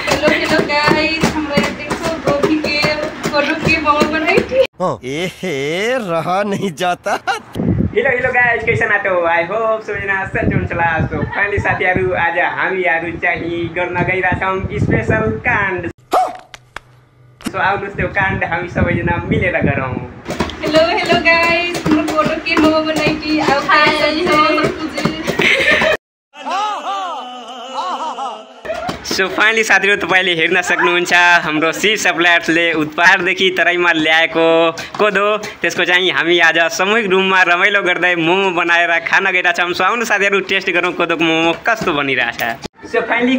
Hello guys, हमरा यहाँ देखो गोभी के कोडो के मोमो बनाई थी। ए रहा नहीं जाता। हेलो गाइस, कैसे आते हो? आई होप सबैजना सन्चै हुनुहुन्छ। सो फाइनली साथीहरु, आज हामीहरु चाहिँ गर्न गइरहेछौं स्पेशल काण्ड। सो आउनुहोस् त्यो काण्ड हामी सबैजना मिलेर गरौँ। हेलो गाइस, म कोडो के मोमो बनाई थी। अब सो फाइनली साथीहरु, तपाईले हेर्न सक्नुहुन्छ हाम्रो सी सप्लायर्सले उत्पाददेखि तराईमा ल्याएको कोदो, त्यसको चाहिँ हामी आज सामूहिक रूपमा रमाइलो गर्दै मोमो बनाएर खान गइरहेछौँ। सो आउनु साथीहरु, टेस्ट गरौँ कोदोको मोमो कस्तो बनिरहेछ। सो फाइनली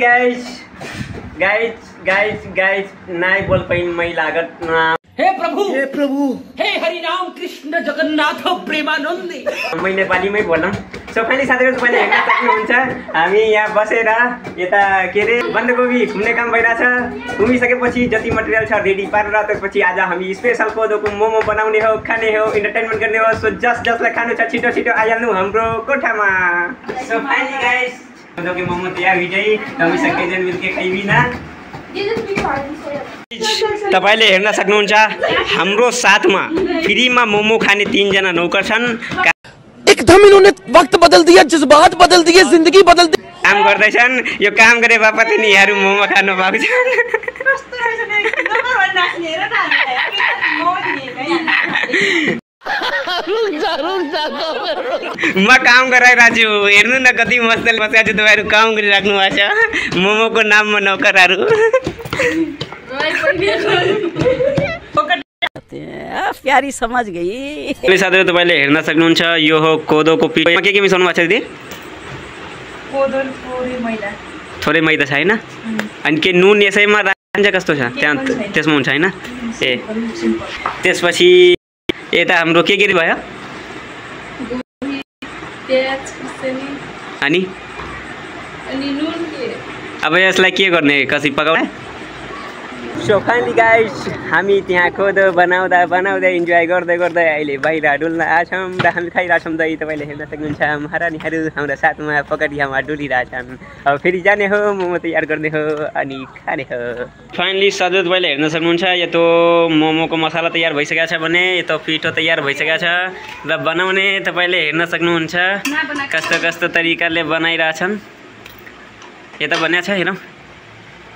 गाइस नाइ बोल पैन मै लागत ना। हे प्रभु हे हरि राम कृष्ण जगन्नाथ प्रेमानन्दी। मैं नेपालीमै बोलौँ। सो फाइनली साथीहरु, तपाईले हेर्न सक्नुहुन्छ हामी यहाँ बसेर यता के रे बन्दकोपी घुम्ने काम भइरहेछ। घुमिसकेपछि जति मटेरियल छ रेडी पारेर त्यसपछि आज हामी स्पेशल कोदोको मोमो बनाउने हो, खाने हो, इन्टरटेनमेन्ट गर्ने हो। सो जसलाई खानु छ छिटो आइहाल्नु हाम्रो कोठामा। सो फाइनली गाइस, कोदोको मोमो तयार हुइदै हामी सबैजना मिलके खाइबिना। तपाईले हेर्न सक्नुहुन्छ हाम्रो साथमा फ्रीमा मोमो खाने 3 जना नौकर छन्। एकदम इन्होंने वक्त बदल दिया, जज्बात बदल दिए, जिंदगी बदल दी। काम गर्दैछन्। यो काम गरे बापत यिनीहरू मोमो खानु भएको छ। म काम गराइरहेको छु, हेर्नु न कति मस्तले बसेको छु। तपाईँहरू काम गरिराख्नु भएको छ मोमोको नाममा नौकरहरू। प्यारी समझ गई। साथीहरु, तपाईले हेर्न सक्नुहुन्छ यो हो कोदोको पिठो। के मिसाउनु भएको छ दिदी? कोदो थोरै मैदा छ हैन? अनि के नुन यसैमा राख्छ कस्तो छ? त्यहाँ त्यसमा हुन्छ हैन? ए त्यसपछि यता हाम्रो के भयो? अनि नुन के? अब यसलाई के गर्ने, कसरी पकाउने? सो फाइनली गाइस, हामी त्यहाँ कोदो बनाउँदै इन्जोय गर्दै अहिले बाहिर डुल्न आछौँ र हामी खाइरहेछौँ दही। तपाईँले हेर्न सक्नुहुन्छ महारानीहरू हाम्रा साथमा पकडियामा डुलिरहेछन्। अब फेरि जाने हो, मोमो तयार गर्ने हो अनि खाने हो। फाइनली साथीहरु, तपाईँले हेर्न सक्नुहुन्छ यो त मोमोको मसाला तयार भइसकेको छ भने यो त पिठो तयार भइसकेको छ र बनाउने तपाईँले हेर्न सक्नुहुन्छ कस्तो तरिकाले बनाइरहेछन्। यता बनिया छ हेरौँ।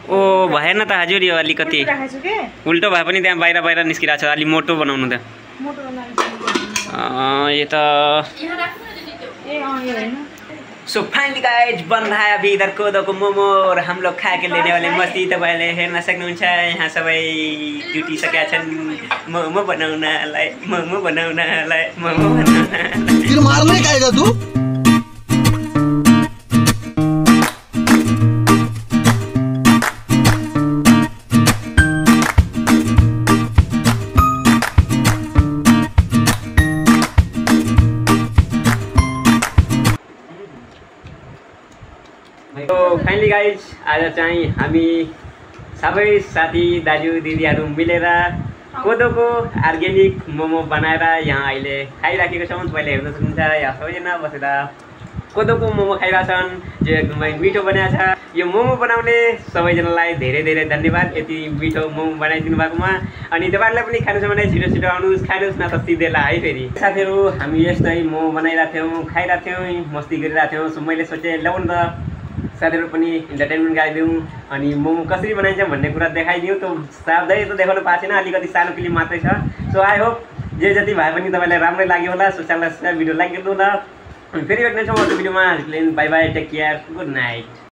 ओ भएन त हजुर, यो अलिकति उल्टो भए पनि त्यहाँ बाहिर निस्किरहेको छ। अलि मोटो बनाउनु त। ये त सो फाइनली गाइस, बन रहा है अभी इधर कोदो को मोमो और हम लोग खा के लेने वाले मस्ती। तपाईँले हेर्न सक्नुहुन्छ यहाँ सबै जुटिसकेका छन् मोमो बनाउनलाई। मार्ने गएगा तू? तो फाइनली गाइज, आज चाहिँ हामी सबै साथी दाजु दिदीहरू मिलेर कोदोको अर्ग्यानिक मोमो बनाएर यहाँ अहिले खाइराखेको छौँ। तपाईँले हेर्न सक्नुहुन्छ यहाँ सबैजना बसेर कोदोको मोमो खाइरहेछन्, जो एकदमै मिठो बनाएको छ। यो मोमो बनाउने सबैजनालाई धेरै धन्यवाद, यति मिठो मोमो बनाइदिनु भएकोमा। अनि तपाईँहरूलाई पनि खानु छ भने छिटो आउनुहोस्, खानुहोस् न त सिधै है। फेरि साथीहरू, हामी यस्तै मोमो बनाइरहेको थियौँ, खाइरहेको थियौँ, मस्ती गरिरहेको थियौँ। सो मैले सोचेँ ल्याउनु त साथीहरु पनि इन्टरटेनमेन्ट गराइदिउँ अनि मोमो कसरी बनाइन्छ भन्ने कुरा देखाइदिउँ। त साध्यै त देखाउनु पाएको छैन, अलिकति सानो क्लिप मात्रै छ। सो आई होप जे जति भए पनि तपाईँलाई राम्रै लाग्यो होला। सो च्यानललाई भिडियो लाइक गरिदिनु न। फेरि भेट्नेछौँ अर्को भिडियोमा। Bye bye, take care, good night.